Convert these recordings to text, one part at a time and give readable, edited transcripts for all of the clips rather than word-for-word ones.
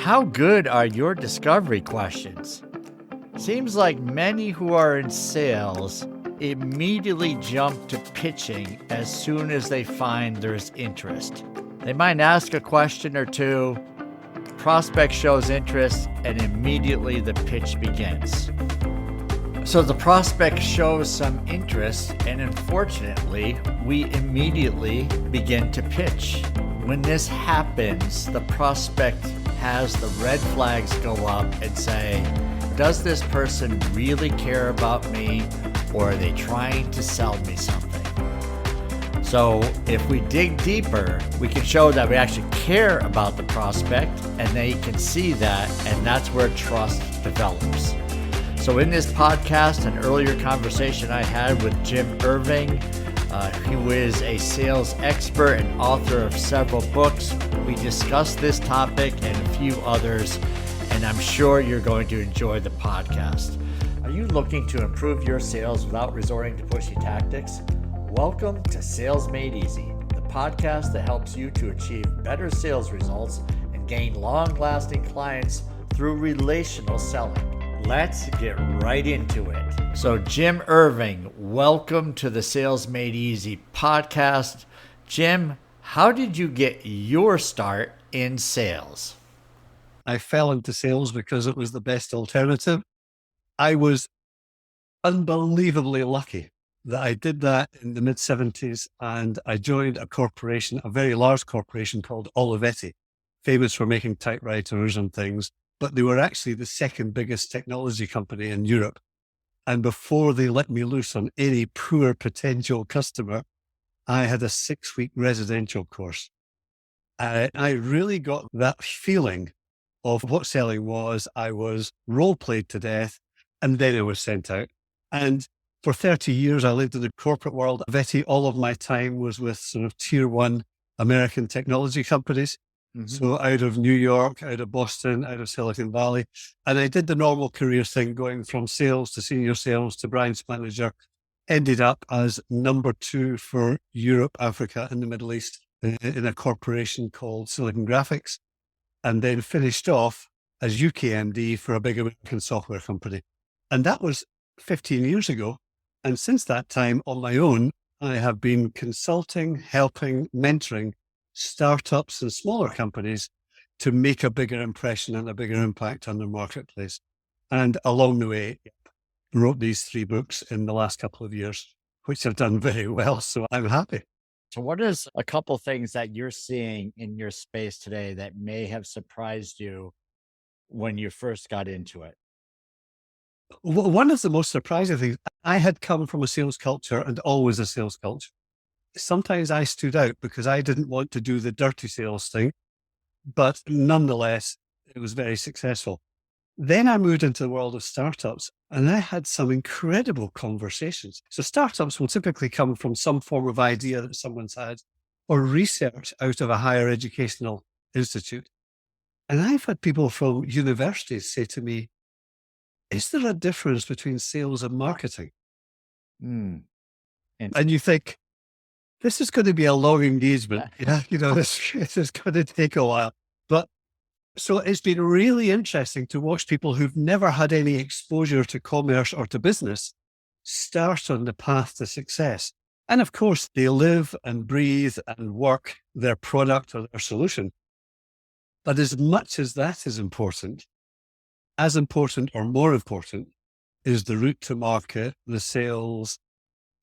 How good are your discovery questions? Seems like many who are in sales immediately jump to pitching as soon as they find there's interest. They might ask a question or two, prospect shows interest, and immediately the pitch begins. So the prospect shows some interest, and unfortunately, we immediately begin to pitch. When this happens, the prospect has the red flags go up and say, does this person really care about me, or are they trying to sell me something? So if we dig deeper, we can show that we actually care about the prospect, and they can see that, and that's where trust develops. So in this podcast, an earlier conversation I had with Jim Irving, who is a sales expert and author of several books, we discussed this topic and a few others, and I'm sure you're going to enjoy the podcast. Are you looking to improve your sales without resorting to pushy tactics? Welcome to Sales Made Easy, the podcast that helps you to achieve better sales results and gain long-lasting clients through relational selling. Let's get right into it. So Jim Irving, welcome to the Sales Made Easy podcast. Jim, how did you get your start in sales? I fell into sales because it was the best alternative. I was unbelievably lucky that I did that in the mid-70s, and I joined a corporation, a very large corporation called Olivetti, famous for making typewriters and things. But they were actually the second biggest technology company in Europe. And before they let me loose on any poor potential customer, I had a 6-week residential course. I really got that feeling of what selling was. I was role played to death, and then I was sent out. And for 30 years, I lived in the corporate world. Olivetti, all of my time was with sort of tier one American technology companies. Mm-hmm. So out of New York, out of Boston, out of Silicon Valley. And I did the normal career thing, going from sales to senior sales to branch manager, ended up as number 2 for Europe, Africa, and the Middle East in a corporation called Silicon Graphics, and then finished off as UKMD for a big American software company. And that was 15 years ago. And since that time, on my own, I have been consulting, helping, mentoring startups and smaller companies to make a bigger impression and a bigger impact on the marketplace. And along the way, wrote these 3 books in the last couple of years, which have done very well. So I'm happy. So what is a couple things that you're seeing in your space today that may have surprised you when you first got into it? One of the most surprising things, I had come from a sales culture and always a sales culture. Sometimes I stood out because I didn't want to do the dirty sales thing, but nonetheless, it was very successful. Then I moved into the world of startups, and I had some incredible conversations. So startups will typically come from some form of idea that someone's had or research out of a higher educational institute. And I've had people from universities say to me, is there a difference between sales and marketing? And you think, this is going to be a long engagement. This is going to take a while. But so it's been really interesting to watch people who've never had any exposure to commerce or to business start on the path to success. And of course, they live and breathe and work their product or their solution. But as much as that is important, as important or more important is the route to market, the sales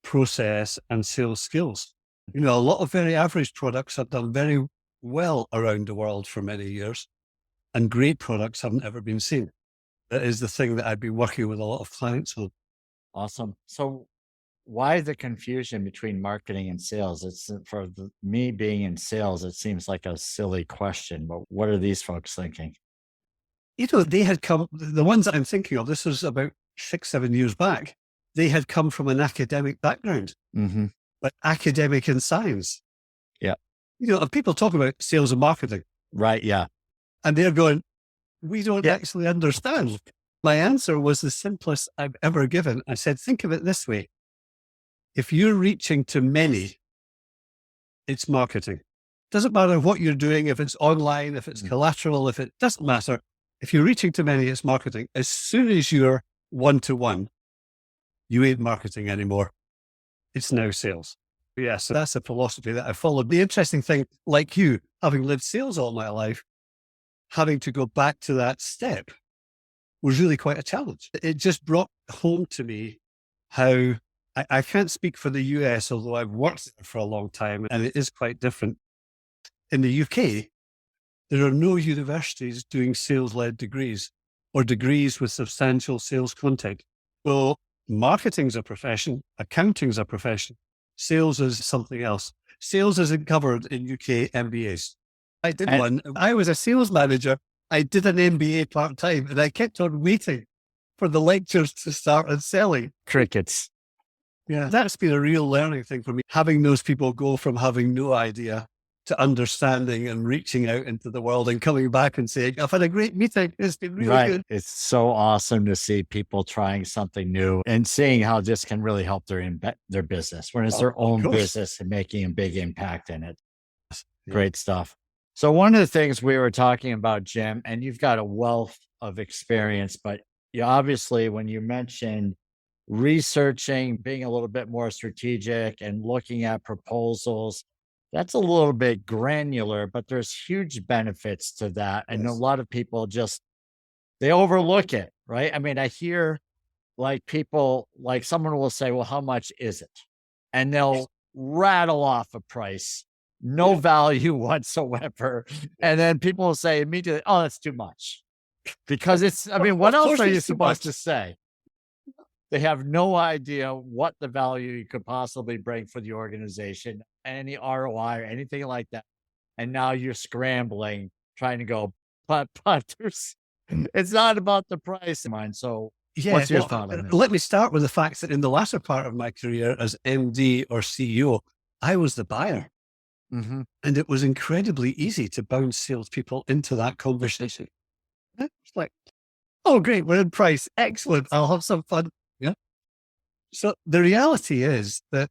process, and sales skills. A lot of very average products have done very well around the world for many years, and great products haven't ever been seen. That is the thing that I've been working with a lot of clients on. Awesome. So why the confusion between marketing and sales? It's me being in sales, it seems like a silly question, but what are these folks thinking? They had come, the ones that I'm thinking of, this was about 6-7 years back. They had come from an academic background. Mm-hmm. But academic and science. Yeah. People talk about sales and marketing. Right. Yeah. And they're going, we don't actually understand. My answer was the simplest I've ever given. I said, think of it this way. If you're reaching to many, it's marketing. Doesn't matter what you're doing, if it's online, if it's collateral, if it doesn't matter. If you're reaching too many, it's marketing. As soon as you're one-to-one, you ain't marketing anymore. It's now sales. Yeah, so that's a philosophy that I followed. The interesting thing, like you, having lived sales all my life, having to go back to that step was really quite a challenge. It just brought home to me how I can't speak for the US, although I've worked there for a long time, and it is quite different. In the UK, there are no universities doing sales-led degrees or degrees with substantial sales content. So marketing's a profession, accounting's a profession, sales is something else. Sales isn't covered in UK MBAs. I did one. I was a sales manager. I did an MBA part-time, and I kept on waiting for the lectures to start and selling. Crickets. Yeah, that's been a real learning thing for me, having those people go from having no idea to understanding and reaching out into the world and coming back and saying, I've had a great meeting. It's been really good. It's so awesome to see people trying something new and seeing how this can really help their business when it's their own business and making a big impact in it. Great stuff. So one of the things we were talking about, Jim, and you've got a wealth of experience, but you obviously, when you mentioned researching, being a little bit more strategic and looking at proposals, that's a little bit granular, but there's huge benefits to that. And a lot of people they overlook it, right? I mean, I hear like people, like someone will say, well, how much is it? And they'll rattle off a price, no value whatsoever. And then people will say immediately, oh, that's too much. Because what else are you supposed to say? They have no idea what the value you could possibly bring for the organization, any ROI or anything like that. And now you're scrambling, trying to go, but it's not about the price. So what's your thought on this? Let me start with the fact that in the latter part of my career as MD or CEO, I was the buyer. Mm-hmm. And it was incredibly easy to bounce salespeople into that conversation. It's like, oh, great, we're in price. Excellent. I'll have some fun. Yeah. So the reality is that,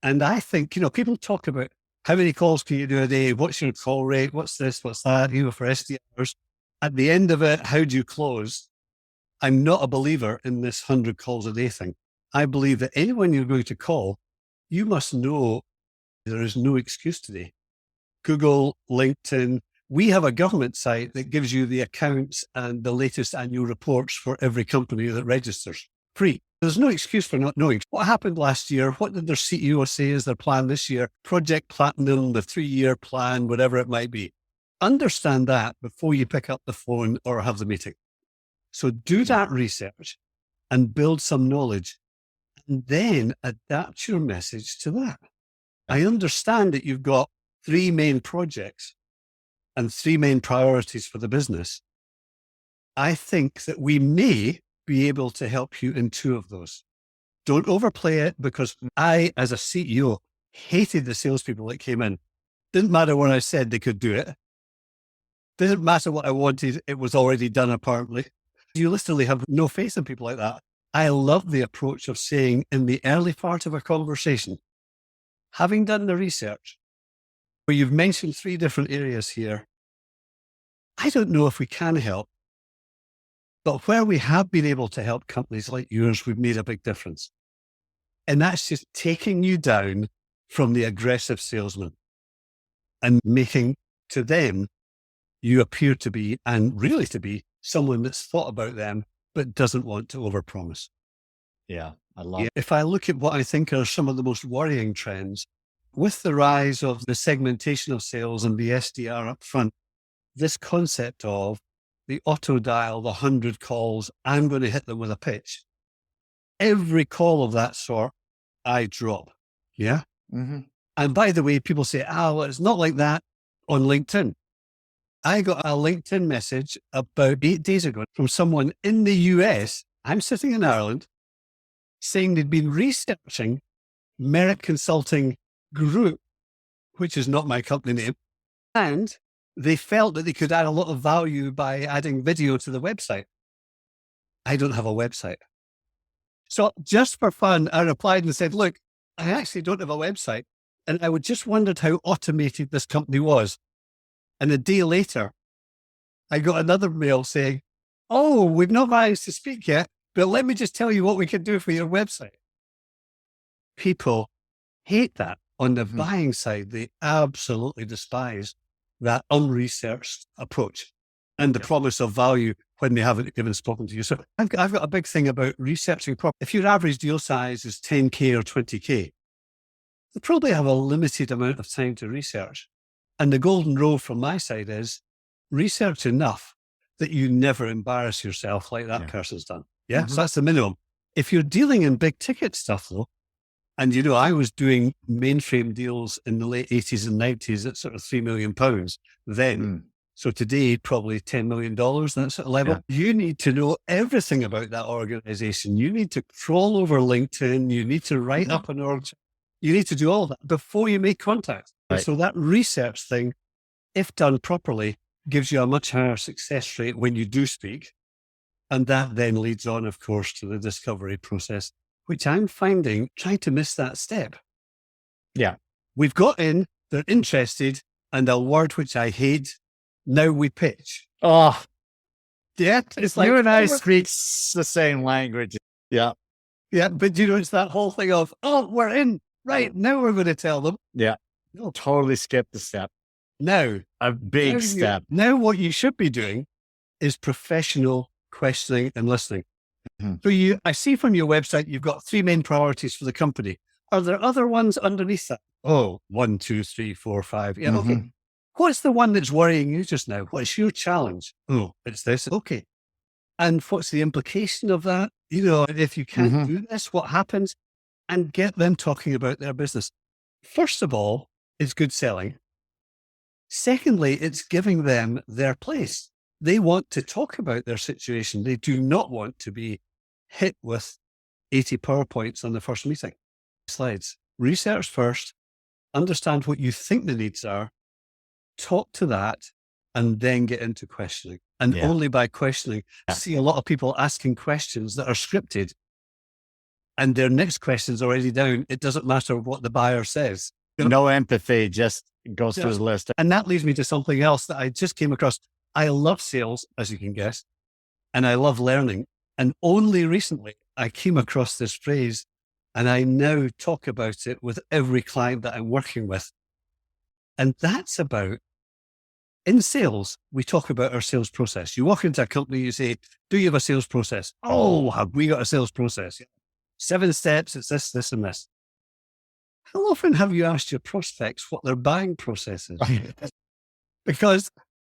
and I think, people talk about how many calls can you do a day? What's your call rate? What's this? What's that? For SDRs. At the end of it, how do you close? I'm not a believer in this 100 calls a day thing. I believe that anyone you're going to call, you must know there is no excuse today. Google, LinkedIN, we have a government site that gives you the accounts and the latest annual reports for every company that registers. Free. There's no excuse for not knowing. What happened last year? What did their CEO say is their plan this year? Project Platinum, the 3-year plan, whatever it might be. Understand that before you pick up the phone or have the meeting. So do that research and build some knowledge, and then adapt your message to that. I understand that you've got 3 main projects and 3 main priorities for the business. I think that we may be able to help you in 2 of those. Don't overplay it, because I, as a CEO, hated the salespeople that came in. Didn't matter what I said, they could do it. Didn't matter what I wanted, it was already done apparently. You literally have no faith in people like that. I love the approach of saying in the early part of a conversation, having done the research, where you've mentioned 3 different areas here, I don't know if we can help, but where we have been able to help companies like yours, we've made a big difference. And that's just taking you down from the aggressive salesman and making to them you appear to be, and really to be, someone that's thought about them, but doesn't want to overpromise. Yeah, I love it. If I look at what I think are some of the most worrying trends, with the rise of the segmentation of sales and the SDR up front, this concept of the auto dial, the 100 calls, I'm going to hit them with a pitch. Every call of that sort, I drop. Yeah. Mm-hmm. And by the way, people say, well, it's not like that on LinkedIn. I got a LinkedIn message about 8 days ago from someone in the US. I'm sitting in Ireland, saying they'd been researching Merit Consulting Group, which is not my company name, and they felt that they could add a lot of value by adding video to the website. I don't have a website. So just for fun, I replied and said, look, I actually don't have a website, And I would just wondered how automated this company was. And a day later, I got another mail saying, oh, we've not managed to speak yet, but let me just tell you what we can do for your website. People hate that. On the buying side, they absolutely despise that unresearched approach and the promise of value when they haven't even spoken to you. So I've got a big thing about researching properly. If your average deal size is 10K or 20K, you probably have a limited amount of time to research. And the golden rule from my side is research enough that you never embarrass yourself like that person's done. Yeah. So that's the minimum. If you're dealing in big ticket stuff though, and I was doing mainframe deals in the late 80s and 90s at sort of £3 million then. So today, probably $10 million, that sort of level. Yeah. You need to know everything about that organization. You need to crawl over LinkedIn. You need to write up an org. You need to do all that before you make contact. Right. So that research thing, if done properly, gives you a much higher success rate when you do speak. And that then leads on, of course, to the discovery process, which I'm finding trying to miss that step. Yeah. We've got in, they're interested, and a word which I hate, now we pitch. Oh, yeah. It's like you and I speak the same language. Yeah. Yeah. But it's that whole thing of, oh, we're in. Right. Now we're going to tell them. Yeah. No, totally skip the step. Now, a big step. Now what you should be doing is professional questioning and listening. So I see from your website, you've got 3 main priorities for the company. Are there other ones underneath that? Oh, 1, 2, 3, 4, 5. Yeah. Okay. What's the one that's worrying you just now? What's your challenge? Oh, it's this. Okay. And what's the implication of that? If you can't do this, what happens? And get them talking about their business. First of all, it's good selling. Secondly, it's giving them their place. They want to talk about their situation. They do not want to be hit with 80 PowerPoints on the first meeting. Slides. Research first, understand what you think the needs are, talk to that, and then get into questioning. And only by questioning, see a lot of people asking questions that are scripted and their next question's already down. It doesn't matter what the buyer says. No empathy, just goes through his list. And that leads me to something else that I just came across. I love sales, as you can guess, and I love learning. And only recently I came across this phrase, and I now talk about it with every client that I'm working with. And that's about, in sales, we talk about our sales process. You walk into a company, you say, do you have a sales process? Oh, have we got a sales process? 7 steps, it's this, this, and this. How often have you asked your prospects what their buying process is? Because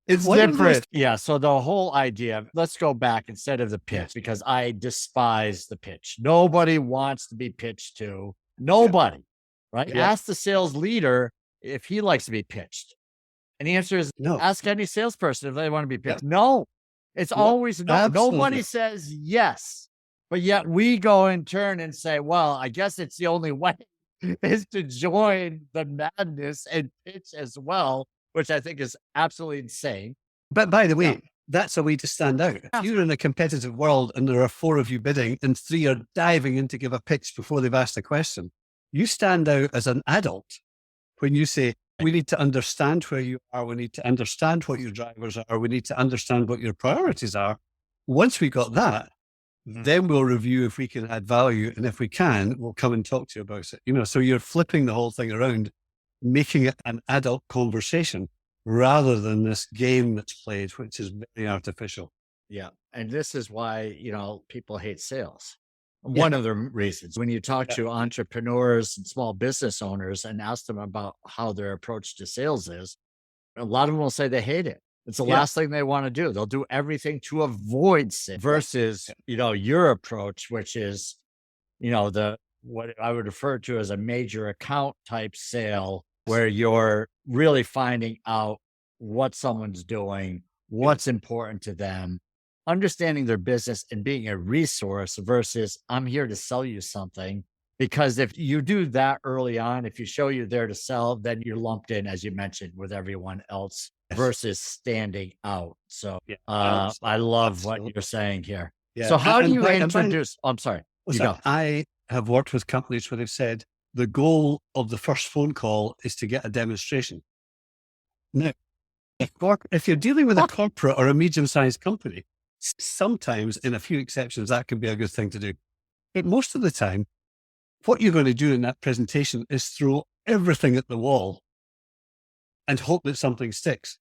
it's different. Yeah. So the whole idea, let's go back instead of the pitch, because I despise the pitch. Nobody wants to be pitched to. Nobody, right? Yeah. Ask the sales leader if he likes to be pitched. And the answer is no. Ask any salesperson if they want to be pitched. Yeah. No, it's always no. Absolutely. Nobody says yes. But yet we go in turn and say, well, I guess it's the only way is to join the madness and pitch as well, which I think is absolutely insane. But by the way, that's a way to stand out. If you're in a competitive world and there are 4 of you bidding and 3 are diving in to give a pitch before they've asked a question, you stand out as an adult when you say, we need to understand where you are. We need to understand what your drivers are. We need to understand what your priorities are. Once we got that, then we'll review if we can add value. And if we can, we'll come and talk to you about it. So you're flipping the whole thing around, making it an adult conversation rather than this game that's played, which is very artificial. Yeah. And this is why, people hate sales. One of the reasons when you talk to entrepreneurs and small business owners and ask them about how their approach to sales is, a lot of them will say they hate it. It's the last thing they want to do. They'll do everything to avoid sales versus, your approach, which is, what I would refer to as a major account type sale, where you're really finding out what someone's doing, what's important to them, understanding their business and being a resource versus I'm here to sell you something. Because if you do that early on, if you show you're there to sell, then you're lumped in, as you mentioned, with everyone else versus standing out. So I love what you're saying here. Yeah. So how do you introduce? I'm sorry. I have worked with companies where they've said, the goal of the first phone call is to get a demonstration. Now, if you're dealing with a corporate or a medium-sized company, sometimes, in a few exceptions, that can be a good thing to do. But most of the time, what you're going to do in that presentation is throw everything at the wall and hope that something sticks.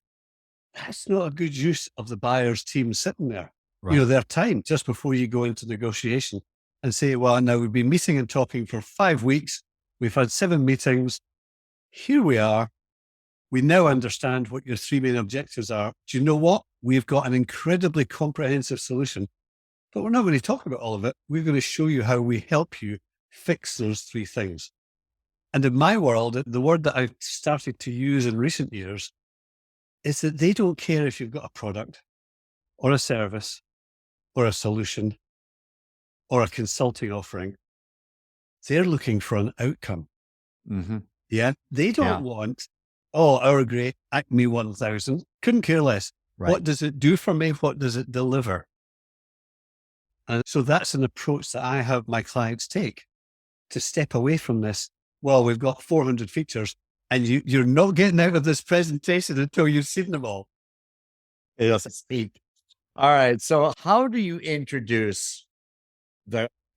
That's not a good use of the buyer's team sitting there. Right. Their time just before you go into negotiation and say, well, now we've been meeting and talking for 5 weeks. We've had 7 meetings. Here we are. We now understand what your 3 main objectives are. Do you know what? We've got an incredibly comprehensive solution, but we're not going to talk about all of it. We're going to show you how we help you fix those 3 things. And in my world, the word that I've started to use in recent years is that they don't care if you've got a product or a service or a solution or a consulting offering. They're looking for an outcome. Mm-hmm. Yeah. They don't want, our great Acme 1000. Couldn't care less. Right. What does it do for me? What does it deliver? And so that's an approach that I have my clients take to step away from this. Well, we've got 400 features and you're not getting out of this presentation until you've seen them all. Yes. All right. So how do you introduce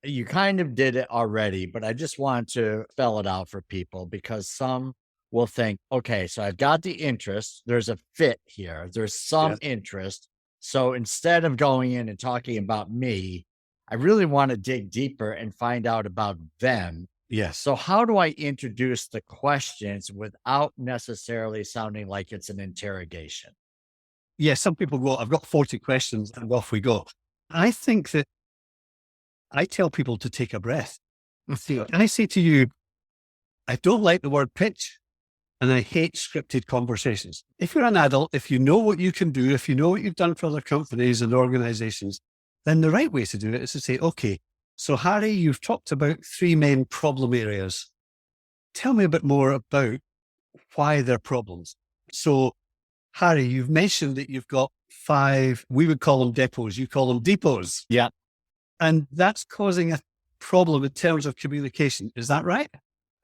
you kind of did it already, but I just want to spell it out for people because some will think, okay, so I've got the interest. There's a fit here. There's some interest. So instead of going in and talking about me, I really want to dig deeper and find out about them. Yes. So how do I introduce the questions without necessarily sounding like it's an interrogation? Yeah, some people go, I've got 40 questions and off we go. I think that I tell people to take a breath. I say to you, I don't like the word pitch and I hate scripted conversations. If you're an adult, if you know what you can do, if you know what you've done for other companies and organizations, then the right way to do it is to say, okay, so Harry, you've talked about 3 main problem areas. Tell me a bit more about why they're problems. So Harry, you've mentioned that you've got 5, we would call them depots, you call them depots. Yeah. And that's causing a problem in terms of communication. Is that right?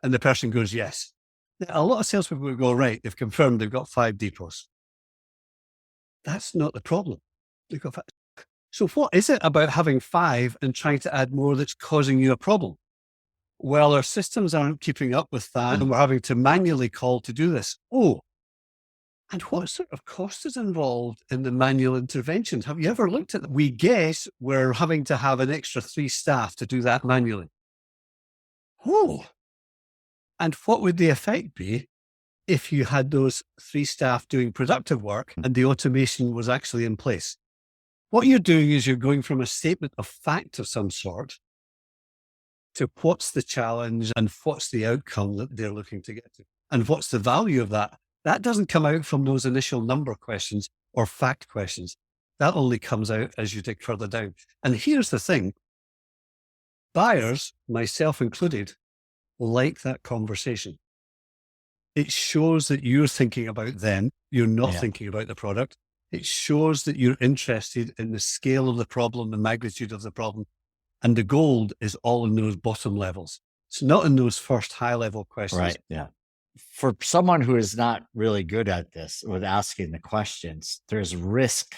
And the person goes, yes. Now, a lot of salespeople would go, right, they've confirmed they've got 5 depots. That's not the problem. They've got 5. So what is it about having 5 and trying to add more that's causing you a problem? Well, our systems aren't keeping up with that and we're having to manually call to do this. Oh, and what sort of cost is involved in the manual intervention? Have you ever looked at that? We guess we're having to have an extra 3 staff to do that manually. Oh, and what would the effect be if you had those 3 staff doing productive work and the automation was actually in place? What you're doing is you're going from a statement of fact of some sort to what's the challenge and what's the outcome that they're looking to get to and what's the value of that. That doesn't come out from those initial number questions or fact questions. That only comes out as you dig further down. And here's the thing. Buyers, myself included, like that conversation. It shows that you're thinking about them. You're not thinking about the product. It shows that you're interested in the scale of the problem, the magnitude of the problem. And the gold is all in those bottom levels. It's not in those first high level questions. Right. Yeah. For someone who is not really good at this with asking the questions, there's risk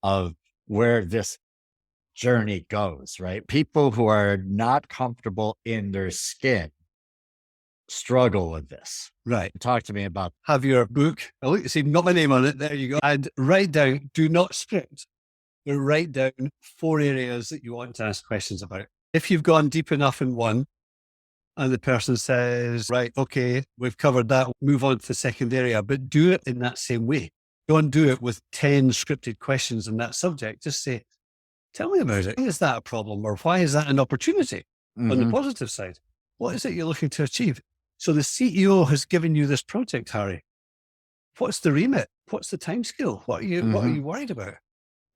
of where this journey goes, right? People who are not comfortable in their skin struggle with this. Right. Talk to me about. Have your book. Oh, look, see, got my name on it. There you go. And write down, do not script, but write down 4 areas that you want to ask questions about. If you've gone deep enough in one and the person says, right, okay, we've covered that, move on to the second area, but do it in that same way. Don't do it with 10 scripted questions on that subject. Just say, tell me about it. Why is that a problem? Or why is that an opportunity on the positive side? What is it you're looking to achieve? So the CEO has given you this project, Harry. What's the remit? What's the timescale? What are you worried about?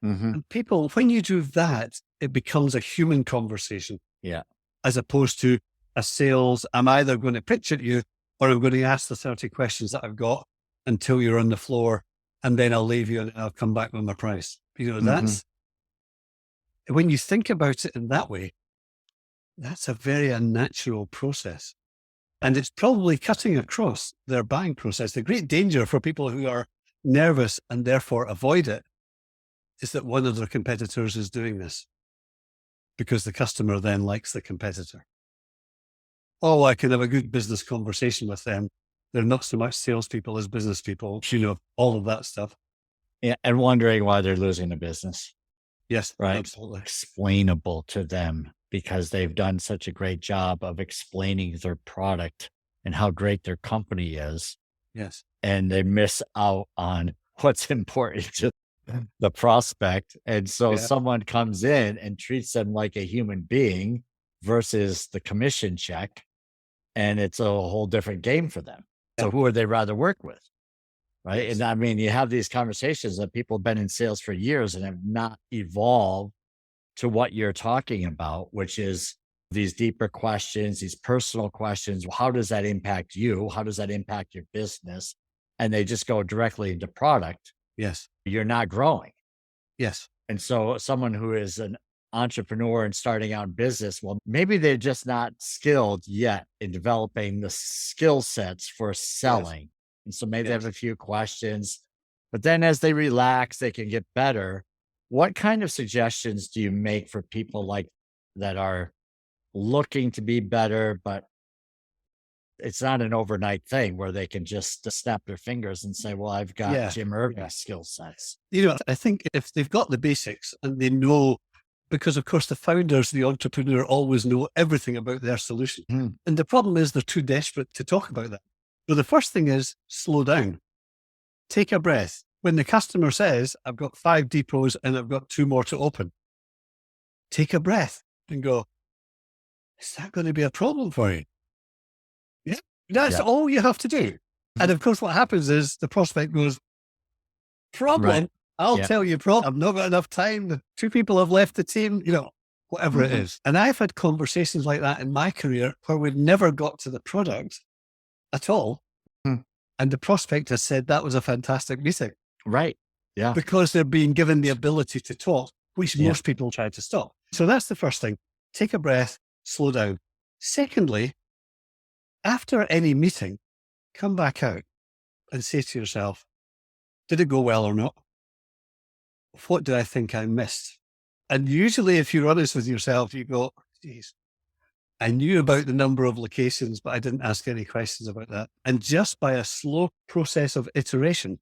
And people, when you do that, it becomes a human conversation. Yeah. As opposed to a sales, I'm either going to pitch at you or I'm going to ask the 30 questions that I've got until you're on the floor and then I'll leave you and I'll come back with my price. That's, when you think about it in that way, that's a very unnatural process. And it's probably cutting across their buying process. The great danger for people who are nervous and therefore avoid it is that one of their competitors is doing this because the customer then likes the competitor. Oh, I can have a good business conversation with them. They're not so much salespeople as business people, all of that stuff. Yeah, and wondering why they're losing the business. Yes, right. Absolutely. Explainable to them because they've done such a great job of explaining their product and how great their company is. Yes. And they miss out on what's important to the prospect. And so someone comes in and treats them like a human being versus the commission check. And it's a whole different game for them. So who would they rather work with? Right. Yes. And I mean, you have these conversations that people have been in sales for years and have not evolved to what you're talking about, which is these deeper questions, these personal questions. How does that impact you? How does that impact your business? And they just go directly into product. Yes. You're not growing. Yes. And so someone who is an entrepreneur and starting out in business, well, maybe they're just not skilled yet in developing the skill sets for selling. Yes. And so maybe they have a few questions, but then as they relax, they can get better. What kind of suggestions do you make for people like that are looking to be better, but it's not an overnight thing where they can just snap their fingers and say, well, I've got Jim Irving skill sets. I think if they've got the basics and they know, because of course the founders, the entrepreneur always know everything about their solution. And the problem is they're too desperate to talk about that. So the first thing is slow down, take a breath. When the customer says, I've got 5 depots and I've got 2 more to open, take a breath and go, is that going to be a problem for you? Yeah, that's all you have to do. And of course, what happens is the prospect goes, problem? Right. I'll tell you, problem. I've not got enough time. The 2 people have left the team, whatever it is. And I've had conversations like that in my career where we've never got to the product at all. And the prospect has said that was a fantastic meeting. Right. Yeah. Because they're being given the ability to talk, which most people try to stop. So that's the first thing. Take a breath, slow down. Secondly, after any meeting, come back out and say to yourself, did it go well or not? What do I think I missed? And usually if you're honest with yourself, you go, geez, I knew about the number of locations, but I didn't ask any questions about that. And just by a slow process of iteration,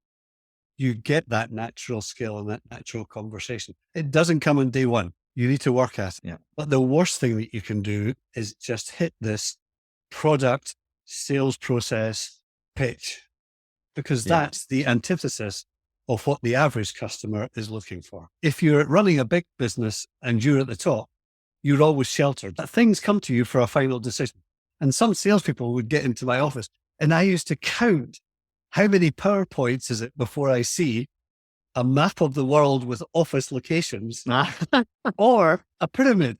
you get that natural skill and that natural conversation. It doesn't come on day one. You need to work at it. But the worst thing that you can do is just hit this product sales process pitch, because that's the antithesis of what the average customer is looking for. If you're running a big business and you're at the top, you're always sheltered. Things come to you for a final decision. And some salespeople would get into my office and I used to count how many PowerPoints is it before I see a map of the world with office locations or a pyramid.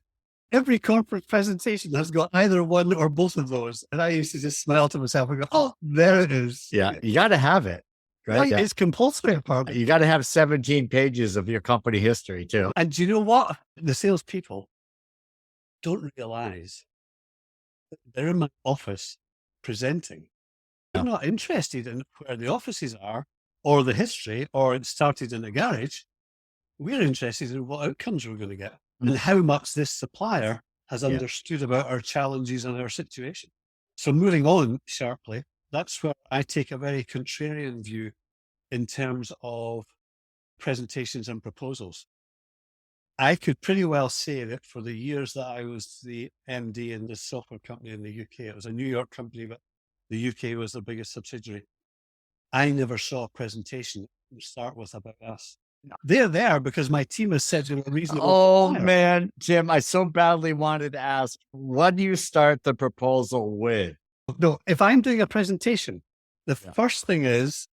Every corporate presentation has got either one or both of those. And I used to just smile to myself and go, oh, there it is. Yeah, you got to have it. Right? It's compulsory, apparently. You got to have 17 pages of your company history too. And you know what? The salespeople don't realize that they're in my office presenting. They're not interested in where the offices are or the history or it started in a garage. We're interested in what outcomes we're going to get and how much this supplier has understood about our challenges and our situation. So moving on sharply, that's where I take a very contrarian view in terms of presentations and proposals. I could pretty well say that for the years that I was the MD in this software company in the UK, it was a New York company, but the UK was the biggest subsidiary. I never saw a presentation to start with about us. They're there because my team has said they're a reasonable. Oh, man, Jim, I so badly wanted to ask, what do you start the proposal with? No, if I'm doing a presentation, the first thing is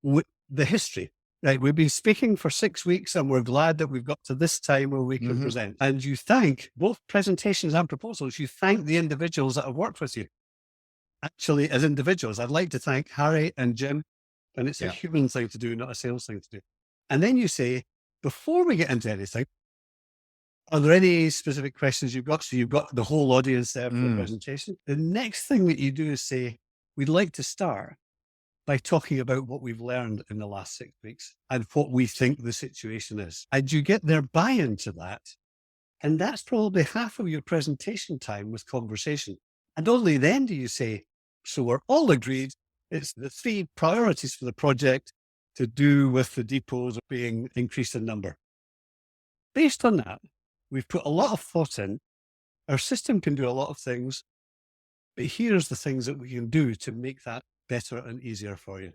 the history. Right, we've been speaking for 6 weeks and we're glad that we've got to this time where we can present. And you thank both presentations and proposals, you thank the individuals that have worked with you. Actually, as individuals, I'd like to thank Harry and Jim, and it's a human thing to do, not a sales thing to do. And then you say, before we get into anything, Are there any specific questions you've got? So you've got the whole audience there for the presentation. The next thing that you do is say, we'd like to start by talking about what we've learned in the last 6 weeks and what we think the situation is. And you get their buy-in to that. And that's probably half of your presentation time with conversation. And only then do you say, so we're all agreed it's the 3 priorities for the project to do with the depots being increased in number. Based on that, we've put a lot of thought in. Our system can do a lot of things, but here's the things that we can do to make that better and easier for you.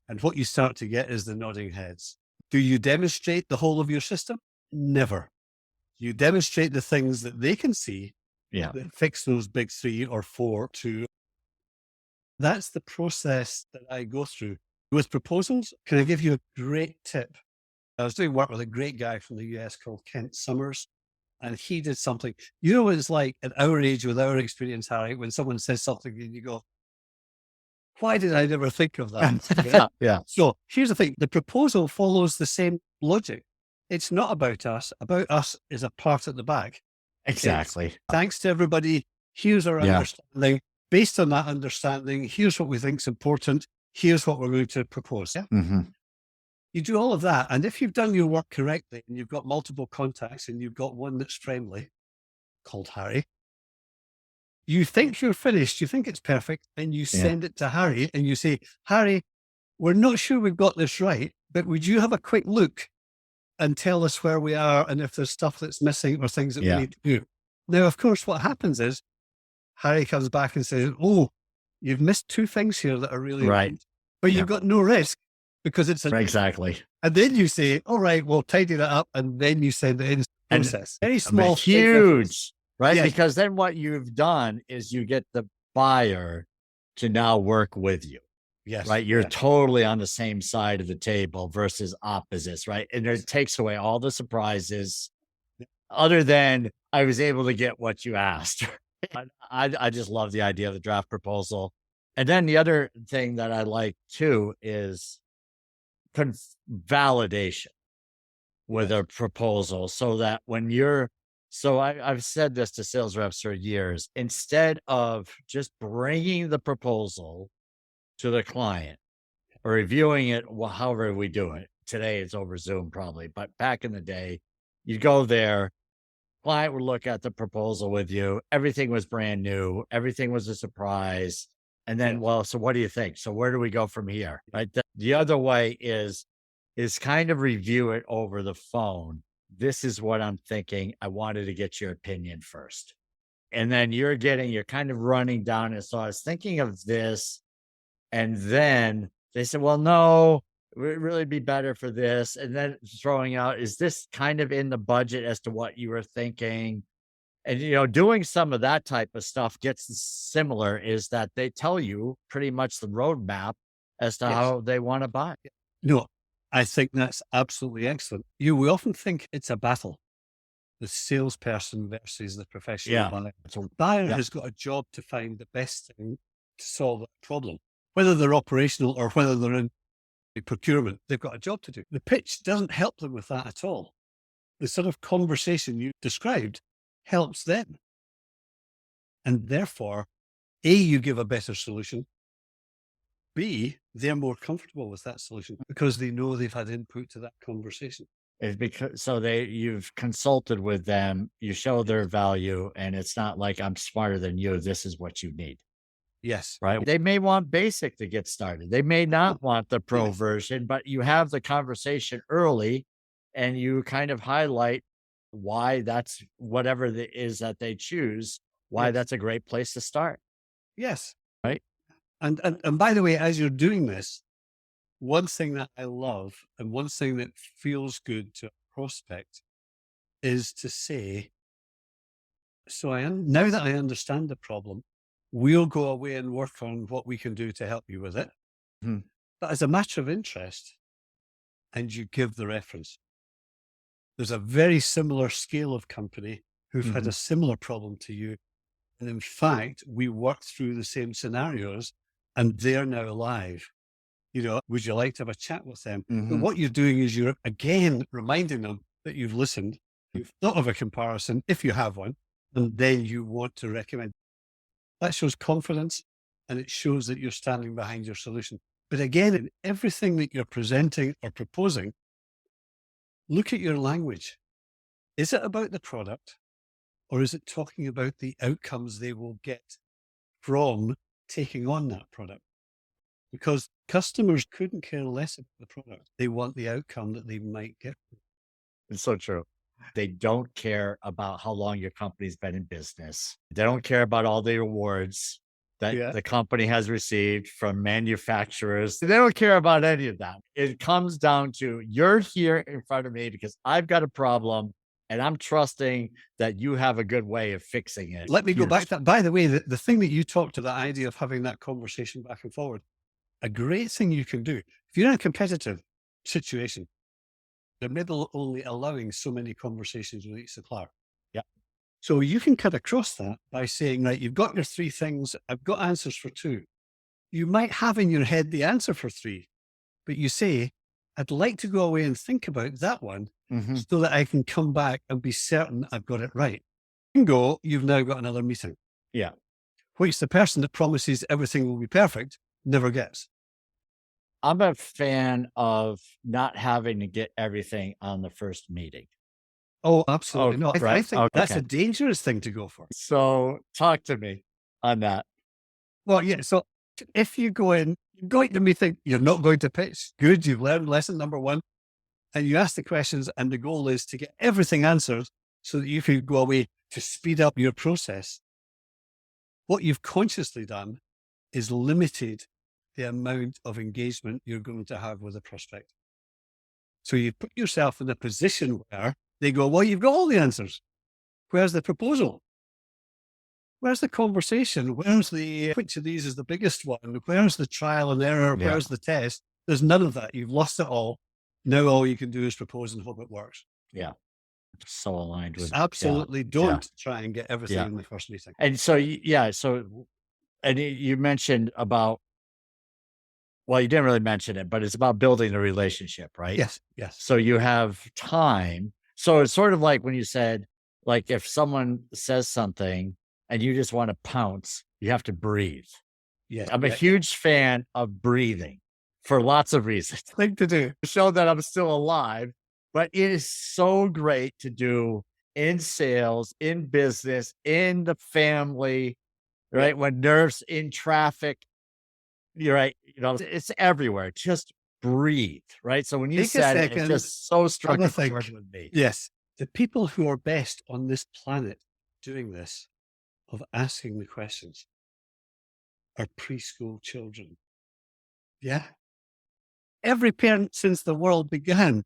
And what you start to get is the nodding heads. Do you demonstrate the whole of your system? Never. You demonstrate the things that they can see that fix those big 3 or 4 to. That's the process that I go through. With proposals, can I give you a great tip? I was doing work with a great guy from the US called Kent Summers, and he did something. You know what it's like at our age with our experience, Harry, when someone says something and you go, why did I never think of that? Yeah. So here's the thing. The proposal follows the same logic. It's not about us. About us is a part at the back. Exactly. Thanks to everybody. Here's our understanding. Based on that understanding, here's what we think is important. Here's what we're going to propose. Yeah. You do all of that. And if you've done your work correctly and you've got multiple contacts and you've got one that's friendly, called Harry, you think you're finished. You think it's perfect. And you send it to Harry and you say, Harry, we're not sure we've got this right, but would you have a quick look and tell us where we are and if there's stuff that's missing or things that we need to do? Now, of course, what happens is Harry comes back and says, oh, you've missed 2 things here that are really important, but you've got no risk because it's exactly. And then you say, all right, we'll tidy that up. And then you send it in the process. Very small. Huge, right? Yes. Because then what you've done is you get the buyer to now work with you. Yes. Right. You're totally on the same side of the table versus opposites. Right. And it takes away all the surprises other than I was able to get what you asked. I just love the idea of the draft proposal. And then the other thing that I like too is validation with a proposal so that when I've said this to sales reps for years, instead of just bringing the proposal to the client or reviewing it, however we do it. Today it's over Zoom probably, but back in the day, you'd go there, client would look at the proposal with you. Everything was brand new. Everything was a surprise. And then, so what do you think? So where do we go from here? Right. The other way is kind of review it over the phone. This is what I'm thinking. I wanted to get your opinion first. And then you're kind of running down. And so I was thinking of this. And then they said, well, no, it would really be better for this. And then throwing out, is this kind of in the budget as to what you were thinking? And, doing some of that type of stuff gets similar is that they tell you pretty much the roadmap as to how they want to buy. No, I think that's absolutely excellent. We often think it's a battle, the salesperson versus the professional buyer. So buyer has got a job to find the best thing to solve a problem, whether they're operational or whether they're in procurement. They've got a job to do. The pitch doesn't help them with that at all. The sort of conversation you described helps them. And therefore, A, you give a better solution. B, they're more comfortable with that solution because they know they've had input to that conversation. It's because you've consulted with them, you show their value, and it's not like I'm smarter than you. This is what you need. Yes. Right. They may want basic to get started. They may not want the pro version, but you have the conversation early and you kind of highlight why that's whatever it is that they choose, why that's a great place to start. Yes. Right. And by the way, as you're doing this, one thing that I love and one thing that feels good to a prospect is to say, so now that I understand the problem, we'll go away and work on what we can do to help you with it. But as a matter of interest, and you give the reference, there's a very similar scale of company who've had a similar problem to you. And in fact, we worked through the same scenarios and they're now live. Would you like to have a chat with them? But what you're doing is you're again reminding them that you've listened You've thought of a comparison, if you have one, and then you want to recommend. That shows confidence and it shows that you're standing behind your solution. But again, in everything that you're presenting or proposing, look at your language. Is it about the product or is it talking about the outcomes they will get from taking on that product? Because customers couldn't care less about the product. They want the outcome that they might get. It's so true. They don't care about how long your company's been in business. They don't care about all the awards that the company has received from manufacturers. They don't care about any of that. It comes down to you're here in front of me because I've got a problem and I'm trusting that you have a good way of fixing it. Let me go back to that. By the way, the thing that you talked to, the idea of having that conversation back and forward, a great thing you can do. If you're in a competitive situation, they're maybe only allowing so many conversations with each supplier. Yeah. So you can cut across that by saying, right, you've got your 3 things. I've got answers for 2. You might have in your head the answer for 3, but you say, I'd like to go away and think about that one so that I can come back and be certain I've got it right. Bingo, you've now got another meeting. Yeah. Which the person that promises everything will be perfect never gets. I'm a fan of not having to get everything on the first meeting. Oh, absolutely. No, right. I think that's a dangerous thing to go for. So talk to me on that. Well, yeah. So if you go in, you're going to meeting, you're not going to pitch. Good. You've learned lesson number 1 and you ask the questions and the goal is to get everything answered so that you can go away to speed up your process. What you've consciously done is limited the amount of engagement you're going to have with a prospect. So you put yourself in a position where they go, well, you've got all the answers. Where's the proposal? Where's the conversation? Where's which of these is the biggest one? Where's the trial and error? Yeah. Where's the test? There's none of that. You've lost it all. Now all you can do is propose and hope it works. Yeah. So aligned with absolutely don't try and get everything in the first meeting. And so, and you mentioned about, well, you didn't really mention it, but it's about building a relationship, right? Yes. Yes. So you have time. So it's sort of like when you said, like, if someone says something and you just want to pounce, you have to breathe. Yeah. I'm a huge fan of breathing for lots of reasons. Thing to do. Show that I'm still alive, but it is so great to do in sales, in business, in the family, right? Yeah. When nerves in traffic, you're right. It's everywhere. Just breathe, right? So when you said it, it just so struck a chord with me. Yes. The people who are best on this planet doing this, of asking the questions, are preschool children. Yeah. Every parent since the world began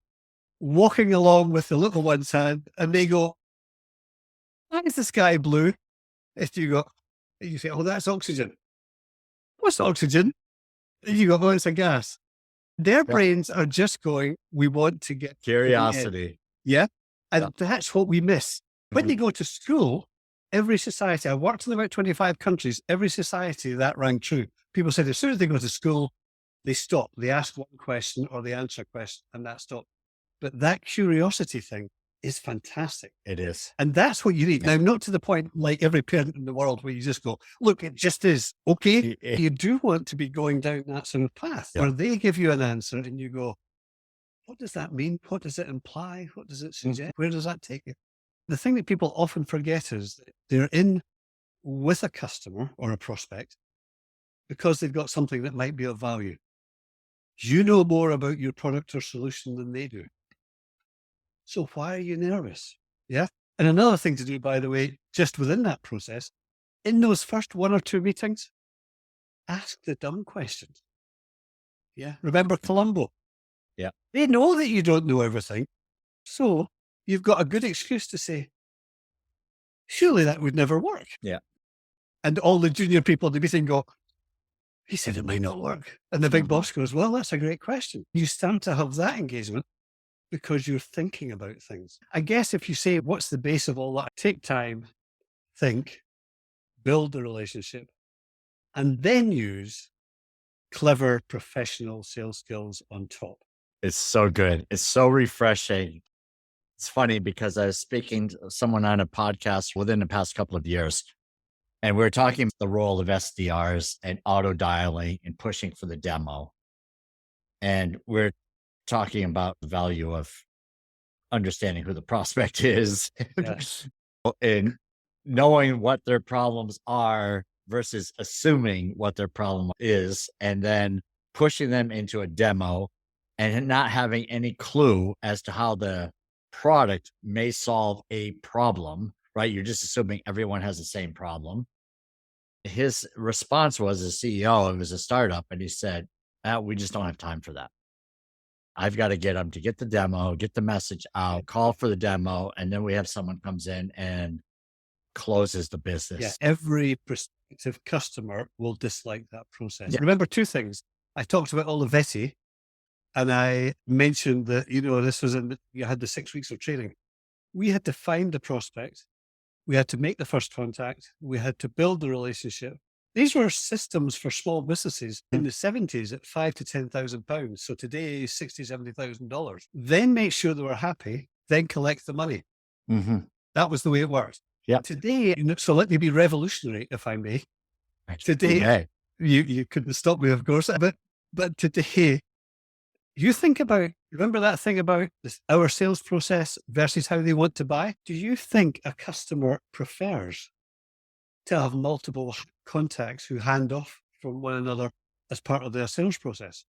walking along with the little one's hand and they go, why is the sky blue? If you say, oh, that's oxygen. What's oxygen? And you go, oh, it's a gas. Their brains are just going, we want to get curiosity. Yeah. And that's what we miss. When they go to school, every society, I worked in about 25 countries, every society that rang true. People said as soon as they go to school, they stop. They ask one question or they answer a question and that stops. But that curiosity thing is fantastic. It is. And that's what you need. Now, not to the point like every parent in the world where you just go, look, it just is. Okay. You do want to be going down that sort of path where they give you an answer and you go, what does that mean? What does it imply? What does it suggest? Where does that take you? The thing that people often forget is that they're in with a customer or a prospect because they've got something that might be of value. You know more about your product or solution than they do. So why are you nervous? Yeah. And another thing to do, by the way, just within that process, in those first 1 or 2 meetings, ask the dumb questions. Yeah. Remember Columbo? Yeah. They know that you don't know everything. So you've got a good excuse to say, surely that would never work. Yeah. And all the junior people in the meeting go, he said it might not work. And the big boss goes, well, that's a great question. You start to have that engagement because you're thinking about things. I guess if you say, what's the base of all that? Take time, think, build the relationship, and then use clever professional sales skills on top. It's so good. It's so refreshing It's funny because I was speaking to someone on a podcast within the past couple of years, and we were talking about the role of SDRs and auto dialing and pushing for the demo. And we're talking about the value of understanding who the prospect is and knowing what their problems are versus assuming what their problem is, and then pushing them into a demo and not having any clue as to how the product may solve a problem, right? You're just assuming everyone has the same problem. His response was, as CEO, it was a startup, and he said, we just don't have time for that. I've got to get them to get the demo, get the message out, call for the demo, and then we have someone comes in and closes the business. Yeah, every prospective customer will dislike that process. Yeah. Remember two things. I talked about Olivetti, and I mentioned that, this was you had the 6 weeks of training. We had to find the prospect. We had to make the first contact. We had to build the relationship. These were systems for small businesses in the 70s at £5,000 to £10,000. So today, $60,000, $70,000. Then make sure they were happy, then collect the money. Mm-hmm. That was the way it worked. Yeah. Today, so let me be revolutionary, if I may. Today, you couldn't stop me, of course, but today, you think about, remember that thing about our sales process versus how they want to buy? Do you think a customer prefers to have multiple contacts who hand off from one another as part of their sales process?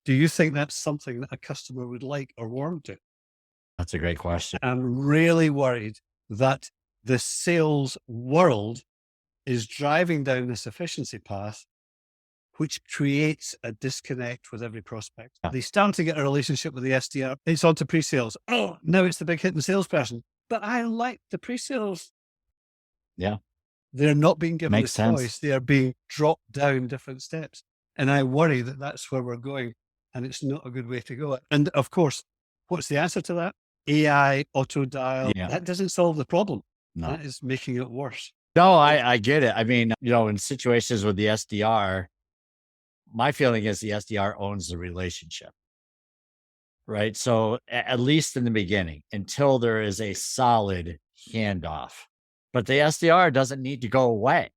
Do you think that's something that a customer would like or warm to? That's a great question. I'm really worried that the sales world is driving down this efficiency path, which creates a disconnect with every prospect. Yeah. They start to get a relationship with the SDR. It's on to pre-sales. Oh, now it's the big hitting salesperson. But I like the pre-sales. Yeah. They're not being given Makes a sense. choice. They are being dropped down different steps. And I worry that that's where we're going, and it's not a good way to go. And of course, what's the answer to that? AI, auto dial. Yeah. That doesn't solve the problem. No. That is making it worse. No, I get it. I mean, in situations with the SDR, my feeling is the SDR owns the relationship, right? So at least in the beginning, until there is a solid handoff, but the SDR doesn't need to go away.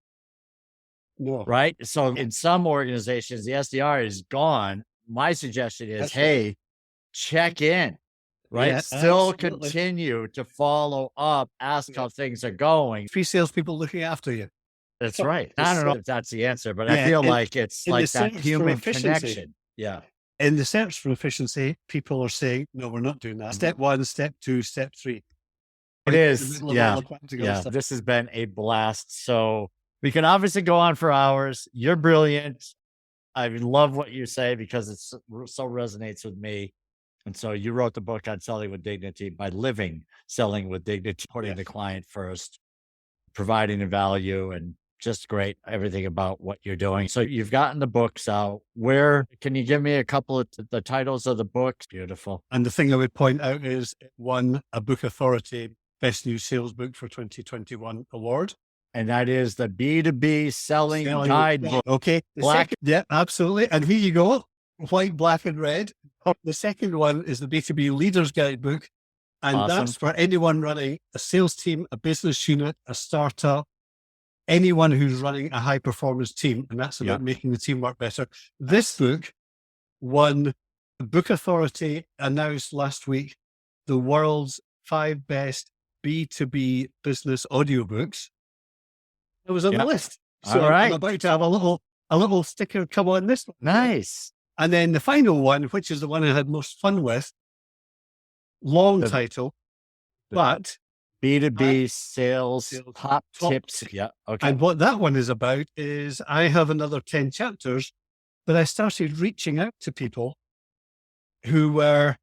No. Right. So in some organizations, the SDR is gone. My suggestion is, hey, check in, right? Yeah, still absolutely. Continue to follow up, ask how things are going. Pre-sales people looking after you. That's right. I don't know if that's the answer, but I feel like it's like that human connection. Yeah. In the search for efficiency, people are saying, no, we're not doing that. Mm-hmm. Step 1, step 2, step 3. It is. Yeah. This has been a blast. So we can obviously go on for hours. You're brilliant. I love what you say because it so resonates with me. And so you wrote the book on selling with dignity by living, selling with dignity, putting the client first, providing the value, and just great, everything about what you're doing. So you've gotten the books out. Where can you give me a couple of the titles of the books? Beautiful. And the thing I would point out is it won a Book Authority Best New Sales Book for 2021 award. And that is the B2B Selling Guidebook. Okay. Yeah, absolutely. And here you go. White, black, and red. The second one is the B2B Leaders Guidebook. And awesome. That's for anyone running a sales team, a business unit, a startup, anyone who's running a high performance team. And that's about making the team work better. This book won the Book Authority, announced last week, the world's 5 best B2B business audiobooks. It was on the list. So I'm about to have a little sticker come on this one. Nice. And then the final one, which is the one I had most fun with, long title, but B2B sales top tips. Yeah. Okay. And what that one is about is I have another 10 chapters, but I started reaching out to people who were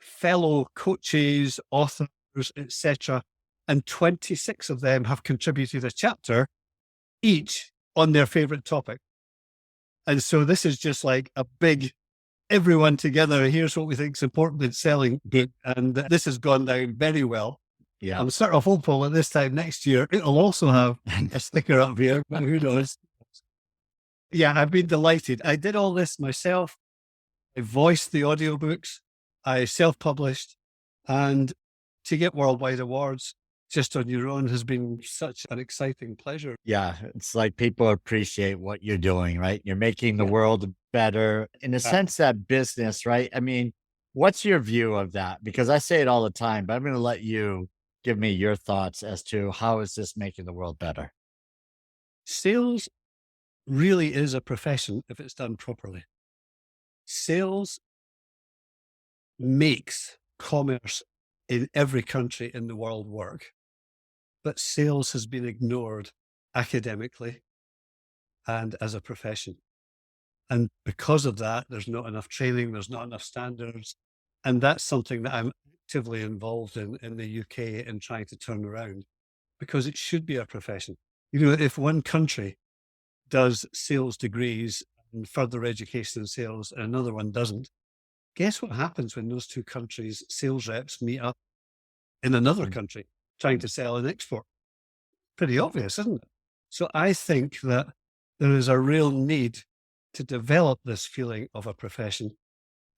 fellow coaches, authors, etc. And 26 of them have contributed a chapter each on their favorite topic. And so this is just like a big, everyone together. Here's what we think is important in selling book. And this has gone down very well. Yeah. I'm sort of hopeful that this time next year, it'll also have a sticker up here, but who knows? Yeah, I've been delighted. I did all this myself. I voiced the audiobooks. I self-published, and to get worldwide awards just on your own has been such an exciting pleasure. Yeah, it's like people appreciate what you're doing, right? You're making the Yeah. world better in a sense that business, right? I mean, what's your view of that? Because I say it all the time, but I'm going to let you give me your thoughts as to how is this making the world better? Sales really is a profession if it's done properly. Sales makes commerce in every country in the world work, but sales has been ignored academically and as a profession. And because of that, there's not enough training, there's not enough standards. And that's something that I'm actively involved in the UK in trying to turn around, because it should be a profession. You know, if one country does sales degrees and further education in sales and another one doesn't, guess what happens when those two countries' sales reps meet up in another country trying to sell and export? Pretty obvious, isn't it? So I think that there is a real need to develop this feeling of a profession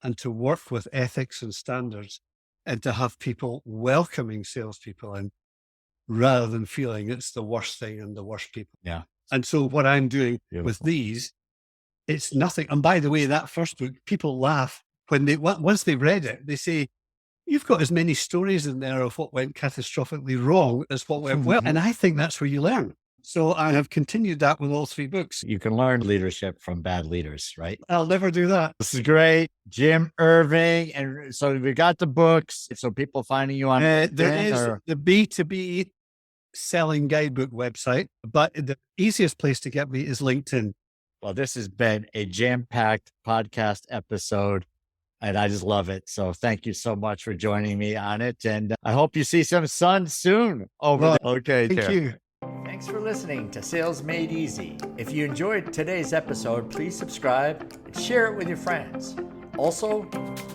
and to work with ethics and standards and to have people welcoming salespeople in rather than feeling it's the worst thing and the worst people. Yeah. And so what I'm doing with Beautiful. these, it's nothing. And by the way, that first book, people laugh when once they read it, they say, you've got as many stories in there of what went catastrophically wrong as what went well. And I think that's where you learn. So I have continued that with all three books. You can learn leadership from bad leaders, right? I'll never do that. This is great. Jim Irving. And so we got the books. So people finding you on There LinkedIn is or- the B2B selling guidebook website, but the easiest place to get me is LinkedIn. Well, this has been a jam-packed podcast episode, and I just love it. So thank you so much for joining me on it. And I hope you see some sun soon over there. Okay. Thank you. Thanks for listening to Sales Made Easy. If you enjoyed today's episode, please subscribe and share it with your friends. Also,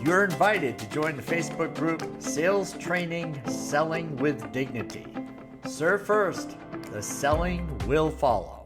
you're invited to join the Facebook group Sales Training Selling with Dignity. Serve first, the selling will follow.